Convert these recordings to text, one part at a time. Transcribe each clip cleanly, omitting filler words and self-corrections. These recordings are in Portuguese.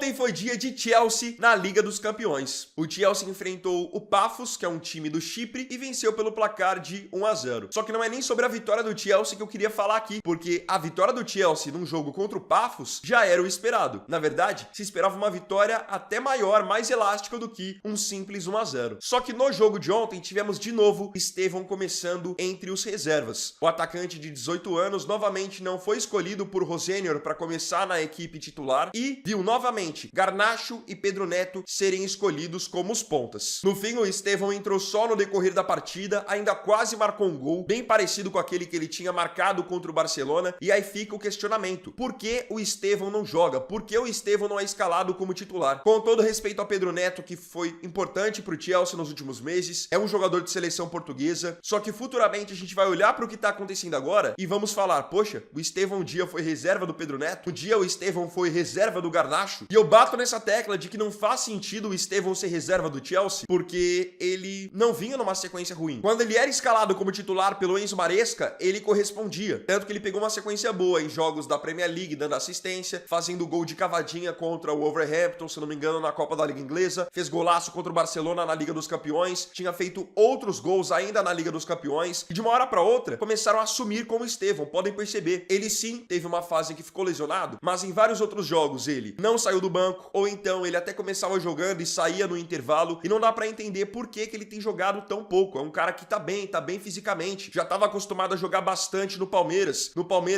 Ontem foi dia de Chelsea na Liga dos Campeões. O Chelsea enfrentou o Pafos, que é um time do Chipre, e venceu pelo placar de 1-0. Só que não é nem sobre a vitória do Chelsea que eu queria falar aqui, porque a vitória do Chelsea num jogo contra o Pafos já era o esperado. Na verdade, se esperava uma vitória até maior, mais elástica do que um simples 1-0. Só que no jogo de ontem tivemos de novo Estevão começando entre os reservas. O atacante de 18 anos novamente não foi escolhido por Rosenior para começar na equipe titular e viu novamente Garnacho e Pedro Neto serem escolhidos como os pontas. No fim, o Estevão entrou só no decorrer da partida, ainda quase marcou um gol, bem parecido com aquele que ele tinha marcado contra o Barcelona, e aí fica o questionamento: por que o Estevão não joga? Por que o Estevão não é escalado como titular? Com todo respeito ao Pedro Neto, que foi importante pro Chelsea nos últimos meses, é um jogador de seleção portuguesa, só que futuramente a gente vai olhar pro que tá acontecendo agora e vamos falar, poxa, o Estevão um dia foi reserva do Pedro Neto, um dia o Estevão foi reserva do Garnacho, e eu bato nessa tecla de que não faz sentido o Estevão ser reserva do Chelsea, porque ele não vinha numa sequência ruim. Quando ele era escalado como titular pelo Enzo Maresca, ele correspondia, tanto que ele pegou uma sequência boa em jogos da Premier League, dando assistência, fazendo gol de cavadinha contra o Wolverhampton, se não me engano, na Copa da Liga Inglesa, fez golaço contra o Barcelona na Liga dos Campeões, tinha feito outros gols ainda na Liga dos Campeões, e de uma hora para outra começaram a assumir como Estevão. Podem perceber, ele sim teve uma fase em que ficou lesionado, mas em vários outros jogos ele não saiu do banco, ou então ele até começava jogando e saía no intervalo, e não dá pra entender por que ele tem jogado tão pouco. É um cara que tá bem fisicamente, já tava acostumado a jogar bastante no Palmeiras,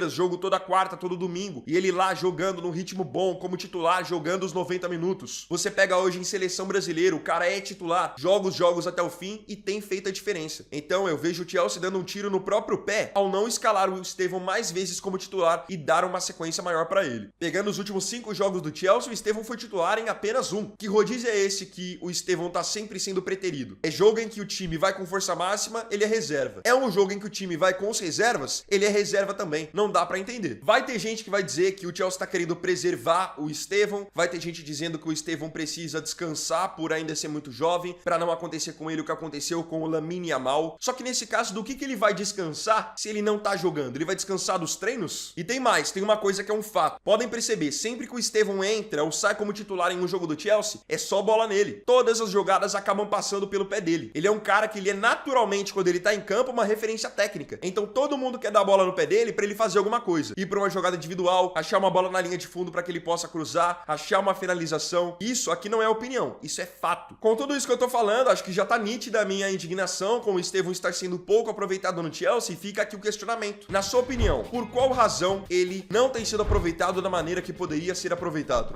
jogo toda quarta, todo domingo, e ele lá jogando num ritmo bom, como titular, jogando os 90 minutos. Você pega hoje em seleção brasileira, o cara é titular, joga os jogos até o fim e tem feito a diferença. Então eu vejo o Chelsea dando um tiro no próprio pé ao não escalar o Estevão mais vezes como titular e dar uma sequência maior pra ele. Pegando os últimos 5 jogos do Chelsea, o Estevão foi titular em apenas um. Que rodízio é esse que o Estevão tá sempre sendo preterido? É jogo em que o time vai com força máxima, ele é reserva. É um jogo em que o time vai com os reservas, ele é reserva também. Não dá pra entender. Vai ter gente que vai dizer que o Chelsea tá querendo preservar o Estevão, vai ter gente dizendo que o Estevão precisa descansar por ainda ser muito jovem, pra não acontecer com ele o que aconteceu com o Lamine Yamal. Só que nesse caso, do que ele vai descansar se ele não tá jogando? Ele vai descansar dos treinos? E tem mais, tem uma coisa que é um fato. Podem perceber, sempre que o Estevão entra ou sai como titular em um jogo do Chelsea, é só bola nele. Todas as jogadas acabam passando pelo pé dele. Ele é um cara que ele é naturalmente, quando ele tá em campo, uma referência técnica. Então todo mundo quer dar a bola no pé dele pra ele fazer alguma coisa. Ir pra uma jogada individual, achar uma bola na linha de fundo pra que ele possa cruzar, achar uma finalização. Isso aqui não é opinião, isso é fato. Com tudo isso que eu tô falando, acho que já tá nítida a minha indignação com o Estevão estar sendo pouco aproveitado no Chelsea, e fica aqui o questionamento. Na sua opinião, por qual razão ele não tem sido aproveitado da maneira que poderia ser aproveitado?